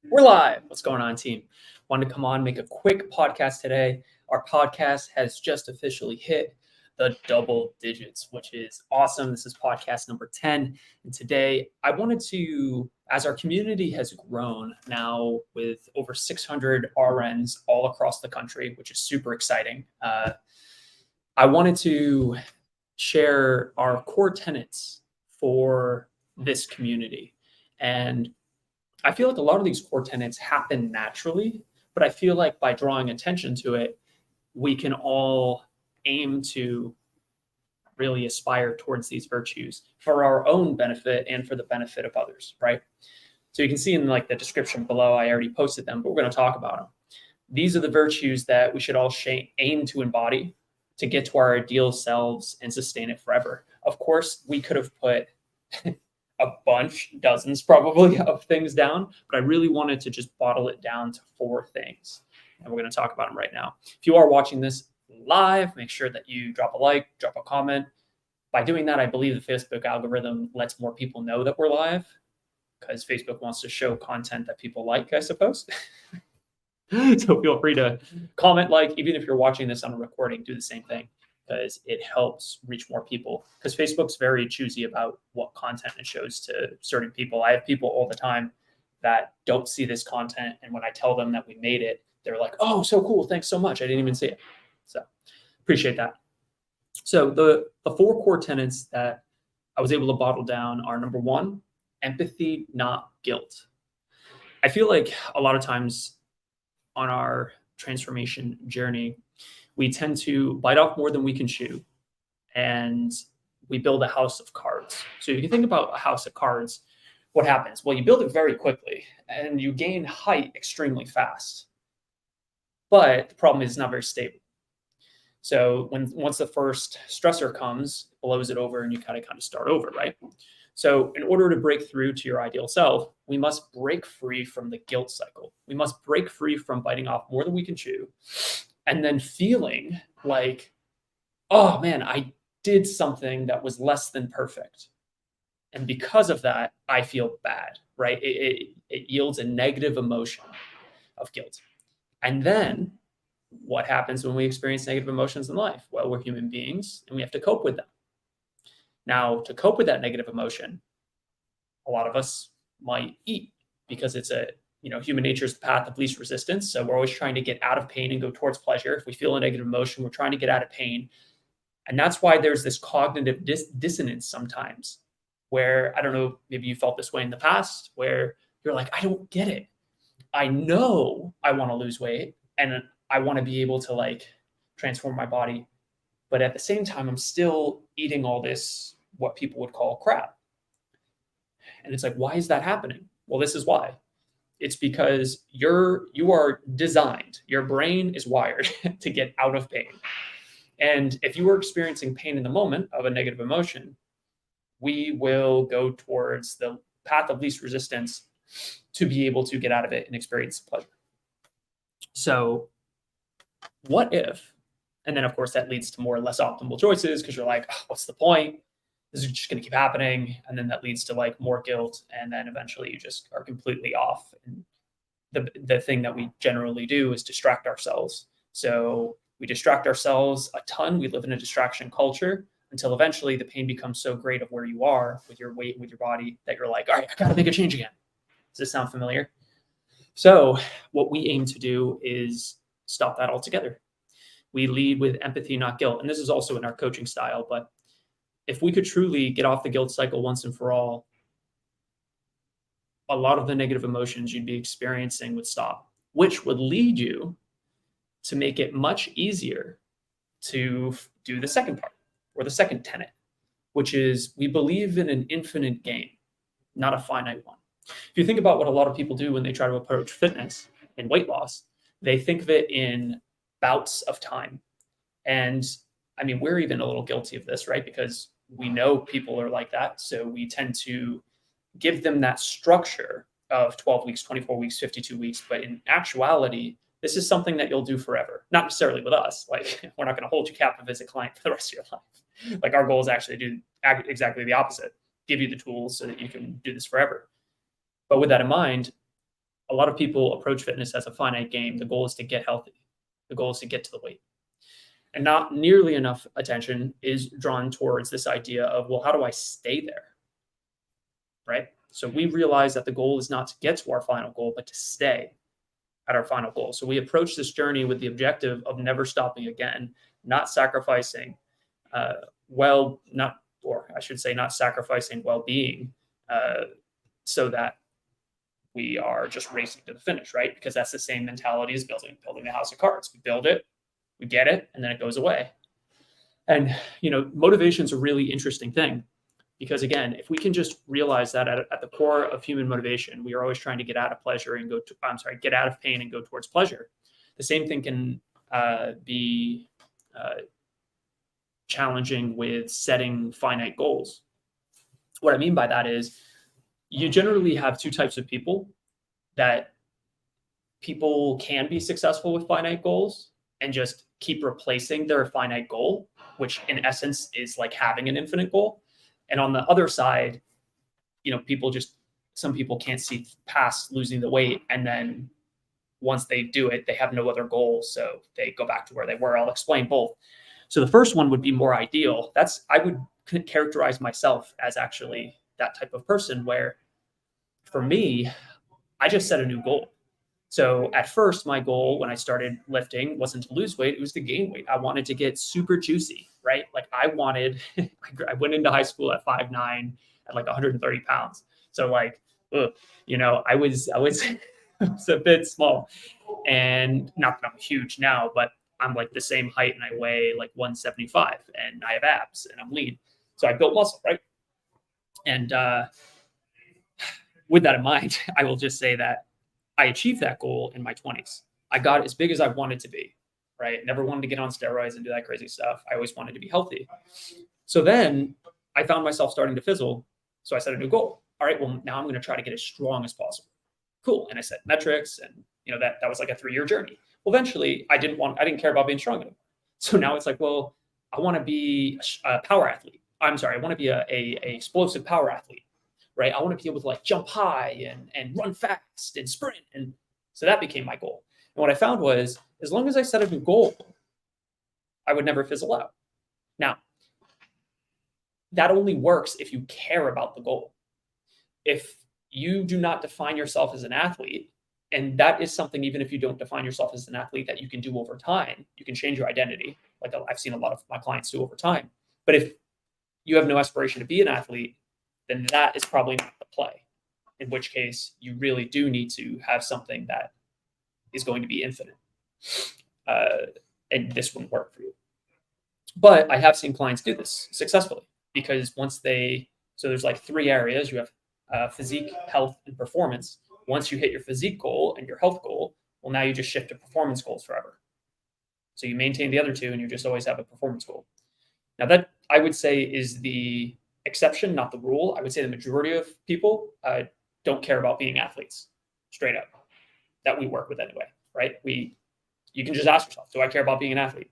We're live. What's going on, team? Wanted to come on, make a quick podcast today. Our podcast has just officially hit the double digits, which is awesome. This is podcast number 10. And today I wanted to, as our community has grown now with over 600 RNs all across the country, which is super exciting, I wanted to share our core tenets for this community. And I feel like a lot of these core tenets happen naturally, but I feel like by drawing attention to it, we can all aim to really aspire towards these virtues for our own benefit and for the benefit of others, right? So you can see in like the description below, I already posted them, but we're going to talk about them. These are the virtues that we should all aim to embody to get to our ideal selves and sustain it forever. Of course, we could have put a bunch, dozens probably, of things down, but I really wanted to just bottle it down to 4 things. And we're going to talk about them right now. If you are watching this live, make sure that you drop a like, drop a comment. By doing that, I believe the Facebook algorithm lets more people know that we're live because Facebook wants to show content that people like, I suppose. So feel free to comment, like, even if you're watching this on a recording, do the same thing because it helps reach more people. Because Facebook's very choosy about what content it shows to certain people. I have people all the time that don't see this content, and when I tell them that we made it, they're like, "Oh, so cool! Thanks so much. I didn't even see it." So appreciate that. So the 4 core tenets that I was able to bottle down are: number 1, empathy, not guilt. I feel like a lot of times on our transformation journey, we tend to bite off more than we can chew, and we build a house of cards. So if you think about a house of cards, what happens? Well, you build it very quickly and you gain height extremely fast. But the problem is it's not very stable. So once the first stressor comes, it blows it over and you kind of start over, right? So in order to break through to your ideal self, we must break free from the guilt cycle. We must break free from biting off more than we can chew and then feeling like, oh man, I did something that was less than perfect. And because of that, I feel bad, right? It yields a negative emotion of guilt. And then what happens when we experience negative emotions in life? Well, we're human beings and we have to cope with them. Now, to cope with that negative emotion, a lot of us might eat because it's human nature is the path of least resistance. So we're always trying to get out of pain and go towards pleasure. If we feel a negative emotion, we're trying to get out of pain. And that's why there's this cognitive dissonance sometimes where, I don't know, maybe you felt this way in the past, where you're like, I don't get it. I know I want to lose weight and I want to be able to like transform my body. But at the same time, I'm still eating all this, what people would call crap. And it's like, why is that happening? Well, this is why. It's because you are designed, your brain is wired to get out of pain. And if you are experiencing pain in the moment of a negative emotion, we will go towards the path of least resistance to be able to get out of it and experience pleasure. So what if, and then of course that leads to more or less optimal choices because you're like, oh, what's the point? This is just going to keep happening. And then that leads to like more guilt. And then eventually you just are completely off. And the thing that we generally do is distract ourselves. So we distract ourselves a ton. We live in a distraction culture until eventually the pain becomes so great of where you are with your weight, with your body, that you're like, all right, I got to make a change again. Does this sound familiar? So what we aim to do is stop that altogether. We lead with empathy, not guilt. And this is also in our coaching style, but if we could truly get off the guilt cycle once and for all, a lot of the negative emotions you'd be experiencing would stop, which would lead you to make it much easier to do the second part or the second tenet, which is we believe in an infinite game, not a finite one. If you think about what a lot of people do when they try to approach fitness and weight loss, they think of it in bouts of time. And I mean, we're even a little guilty of this, right? Because we know people are like that. So we tend to give them that structure of 12 weeks, 24 weeks, 52 weeks. But in actuality, this is something that you'll do forever. Not necessarily with us. Like, we're not going to hold you captive as a client for the rest of your life. Like, our goal is actually to do exactly the opposite, give you the tools so that you can do this forever. But with that in mind, a lot of people approach fitness as a finite game. The goal is to get healthy. The goal is to get to the weight. And not nearly enough attention is drawn towards this idea of, well, how do I stay there? Right? So we realize that the goal is not to get to our final goal, but to stay at our final goal. So we approach this journey with the objective of never stopping again, not sacrificing not sacrificing well-being so that we are just racing to the finish, right? Because that's the same mentality as building a house of cards. We build it, we get it, and then it goes away. And, motivation is a really interesting thing because, again, if we can just realize that at the core of human motivation, we are always trying to get out of pleasure and get out of pain and go towards pleasure. The same thing can be challenging with setting finite goals. What I mean by that is you generally have two types of people. That people can be successful with finite goals and just keep replacing their finite goal, which in essence is like having an infinite goal. And on the other side, some people can't see past losing the weight. And then once they do it, they have no other goal. So they go back to where they were. I'll explain both. So the first one would be more ideal. I would characterize myself as actually that type of person where for me, I just set a new goal. So at first, my goal when I started lifting wasn't to lose weight, it was to gain weight. I wanted to get super juicy, right? Like I went into high school at 5'9" at like 130 pounds. So like, I was a bit small, and not that I'm huge now, but I'm like the same height and I weigh like 175 and I have abs and I'm lean. So I built muscle, right? And with that in mind, I will just say that I achieved that goal in my 20s. I got as big as I wanted to be, right? Never wanted to get on steroids and do that crazy stuff. I always wanted to be healthy. So then I found myself starting to fizzle. So I set a new goal. All right, well, now I'm going to try to get as strong as possible. Cool. And I set metrics and that was like a 3-year journey. Well, eventually I didn't care about being strong anymore. So now it's like, well, I want to be a power athlete. I want to be a explosive power athlete. Right? I want to be able to like jump high and run fast and sprint. And so that became my goal. And what I found was as long as I set a new goal, I would never fizzle out. Now, that only works if you care about the goal. If you do not define yourself as an athlete, and that is something, even if you don't define yourself as an athlete, that you can do over time, you can change your identity. Like I've seen a lot of my clients do over time. But if you have no aspiration to be an athlete, then that is probably not the play, in which case you really do need to have something that is going to be infinite. And this wouldn't work for you. But I have seen clients do this successfully because so there's like 3 areas. You have physique, health, and performance. Once you hit your physique goal and your health goal, well, now you just shift to performance goals forever. So you maintain the other 2 and you just always have a performance goal. Now that I would say is the exception, not the rule. I would say the majority of people don't care about being athletes, straight up, that we work with anyway, right? You can just ask yourself, do I care about being an athlete?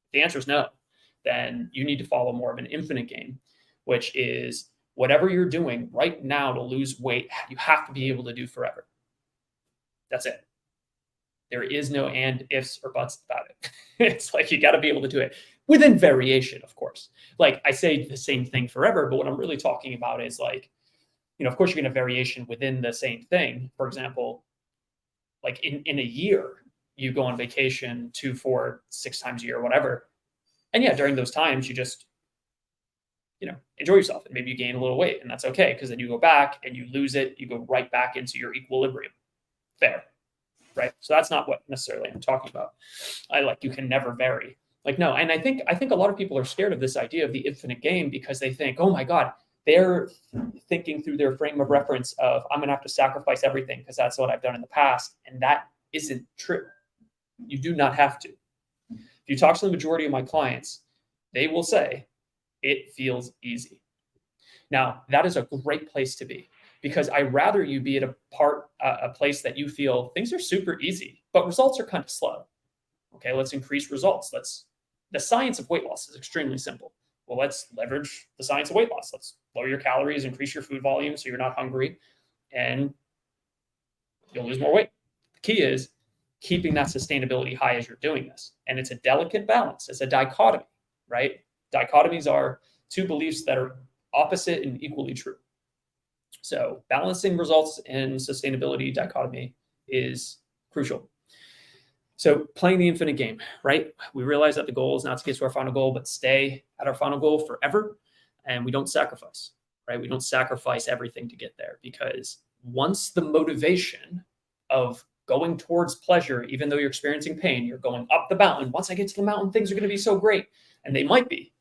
If the answer is no, then you need to follow more of an infinite game, which is whatever you're doing right now to lose weight, you have to be able to do forever. That's it. There is no and, ifs, or buts about it. It's like you got to be able to do it within variation, of course. Like I say the same thing forever, but what I'm really talking about is like, of course, you're going to have variation within the same thing. For example, like in a year, you go on vacation 2, 4, 6 times a year, whatever. And yeah, during those times, you just, enjoy yourself and maybe you gain a little weight and that's okay. Because then you go back and you lose it. You go right back into your equilibrium. Fair. Right. So that's not what necessarily I'm talking about. You can never vary. Like, no. And I think a lot of people are scared of this idea of the infinite game because they think, oh my God, they're thinking through their frame of reference of I'm going to have to sacrifice everything because that's what I've done in the past. And that isn't true. You do not have to. If you talk to the majority of my clients, they will say it feels easy. Now, that is a great place to be because I'd rather you be at a place that you feel things are super easy, but results are kind of slow. Okay, let's increase results. The science of weight loss is extremely simple. Well, let's leverage the science of weight loss. Let's lower your calories, increase your food volume so you're not hungry, and you'll lose more weight. The key is keeping that sustainability high as you're doing this. And it's a delicate balance. It's a dichotomy, right? Dichotomies are two beliefs that are opposite and equally true. So balancing results and sustainability dichotomy is crucial. So playing the infinite game, right? We realize that the goal is not to get to our final goal, but stay at our final goal forever. And we don't sacrifice, right? We don't sacrifice everything to get there, because once the motivation of going towards pleasure, even though you're experiencing pain, you're going up the mountain. Once I get to the mountain, things are going to be so great. And they might be.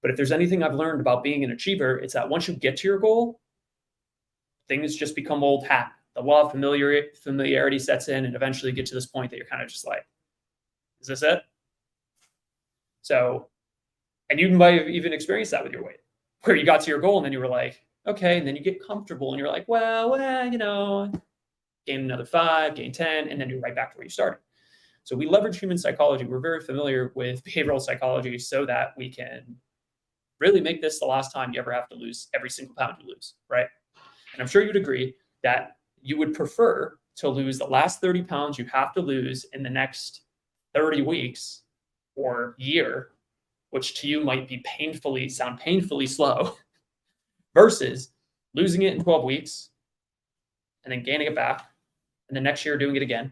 But if there's anything I've learned about being an achiever, it's that once you get to your goal, things just become old hat. The law of familiarity sets in, and eventually get to this point that you're kind of just like, is this it? So, and you might have even experienced that with your weight, where you got to your goal and then you were like, okay, and then you get comfortable and you're like, well, gain another 5, gain 10, and then you're right back to where you started. So we leverage human psychology. We're very familiar with behavioral psychology so that we can really make this the last time you ever have to lose every single pound you lose, right? And I'm sure you'd agree that you would prefer to lose the last 30 pounds you have to lose in the next 30 weeks or year, which to you might be sound painfully slow, versus losing it in 12 weeks and then gaining it back, and then next year doing it again,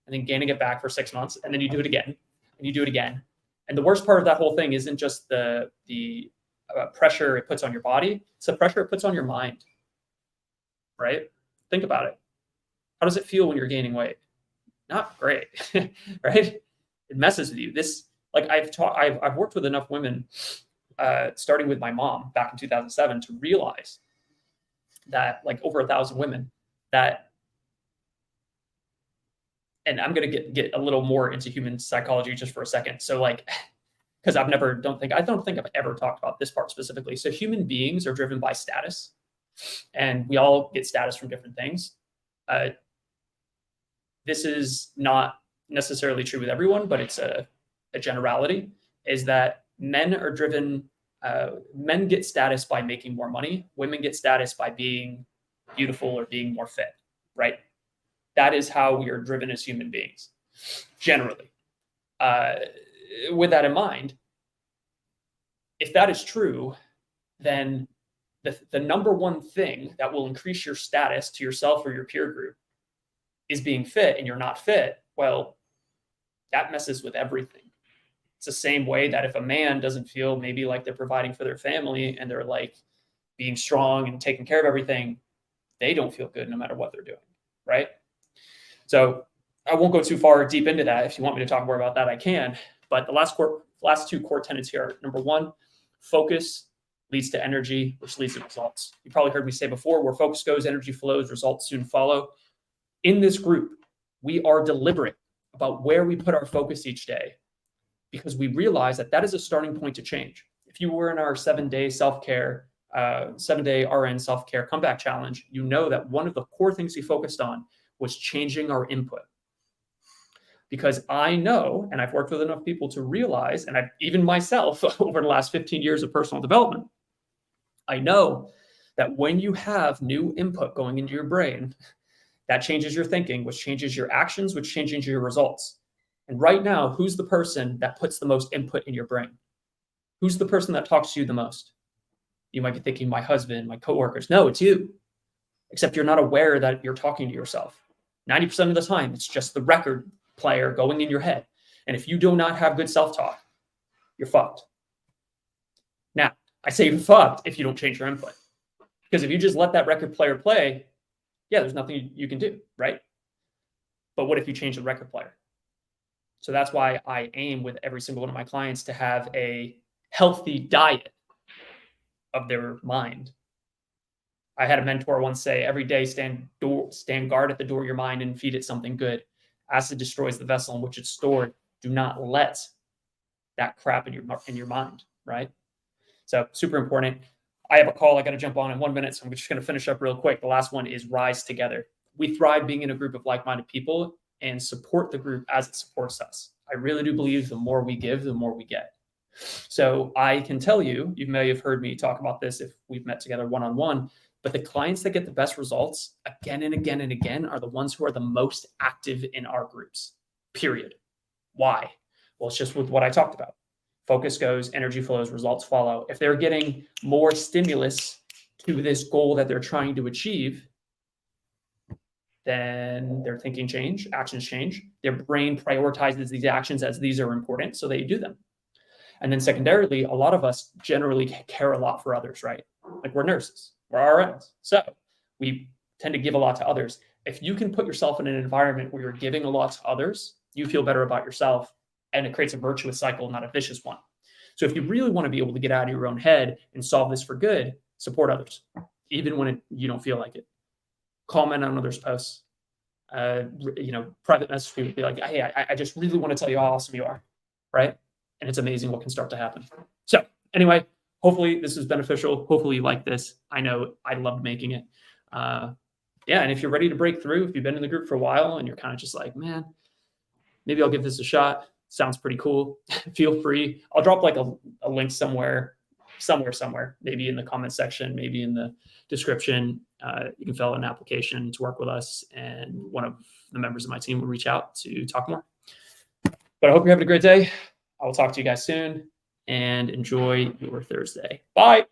and then gaining it back for 6 months, and then you do it again, and you do it again. And the worst part of that whole thing isn't just the pressure it puts on your body, it's the pressure it puts on your mind, right? Think about it. How does it feel when you're gaining weight? Not great, right? It messes with you. I've worked with enough women, starting with my mom back in 2007, to realize that over 1,000 women that, and I'm going to get a little more into human psychology just for a second. So because I don't think I've ever talked about this part specifically. So human beings are driven by status, and we all get status from different things. This is not necessarily true with everyone, but it's a generality, is that men get status by making more money. Women get status by being beautiful or being more fit, right? That is how we are driven as human beings, generally. With that in mind, if that is true, then the number one thing that will increase your status to yourself or your peer group is being fit, and you're not fit. Well, that messes with everything. It's the same way that if a man doesn't feel maybe like they're providing for their family and they're being strong and taking care of everything, they don't feel good no matter what they're doing, right? So I won't go too far deep into that. If you want me to talk more about that, I can. But the last two core tenets here are, number one, focus leads to energy, which leads to results. You probably heard me say before, where focus goes, energy flows, results soon follow. In this group, we are deliberate about where we put our focus each day, because we realize that is a starting point to change. If you were in our 7-day self-care, 7-day RN self-care comeback challenge, you know that one of the core things we focused on was changing our input. Because I know, and I've worked with enough people to realize, and I've even myself over the last 15 years of personal development, I know that when you have new input going into your brain, that changes your thinking, which changes your actions, which changes your results. And right now, who's the person that puts the most input in your brain? Who's the person that talks to you the most? You might be thinking, my husband, my coworkers. No, it's you. Except you're not aware that you're talking to yourself. 90% of the time, it's just the record player going in your head. And if you do not have good self-talk, you're fucked. Now, I say you're fucked if you don't change your input. Because if you just let that record player play, yeah, there's nothing you can do, right? But what if you change the record player? So that's why I aim with every single one of my clients to have a healthy diet of their mind. I had a mentor once say, every day stand guard at the door of your mind and feed it something good. Acid destroys the vessel in which it's stored. Do not let that crap in your mind, right? So super important. I have a call I got to jump on in 1 minute, so I'm just going to finish up real quick. The last one is rise together. We thrive being in a group of like-minded people and support the group as it supports us. I really do believe the more we give, the more we get. So I can tell you, you may have heard me talk about this if we've met together one-on-one, But the clients that get the best results again and again and again are the ones who are the most active in our groups, period. Why? Well, it's just with what I talked about. Focus goes, energy flows, results follow. If they're getting more stimulus to this goal that they're trying to achieve, then their thinking change, actions change. Their brain prioritizes these actions as these are important, so they do them. And then secondarily, a lot of us generally care a lot for others, right? Like we're nurses, we're RNs. So we tend to give a lot to others. If you can put yourself in an environment where you're giving a lot to others, you feel better about yourself, and it creates a virtuous cycle, not a vicious one. So if you really want to be able to get out of your own head and solve this for good, support others, even when you don't feel like it. Comment on others' posts. Private message people, be like, hey, I just really want to tell you how awesome you are, right? And it's amazing what can start to happen. So anyway, hopefully this is beneficial. Hopefully you like this. I know I loved making it. And if you're ready to break through, if you've been in the group for a while and you're kind of just like, man, maybe I'll give this a shot. Sounds pretty cool. Feel free. I'll drop like a link somewhere, maybe in the comment section, maybe in the description. You can fill out an application to work with us, and one of the members of my team will reach out to talk more. But I hope you're having a great day. I will talk to you guys soon, and enjoy your Thursday. Bye.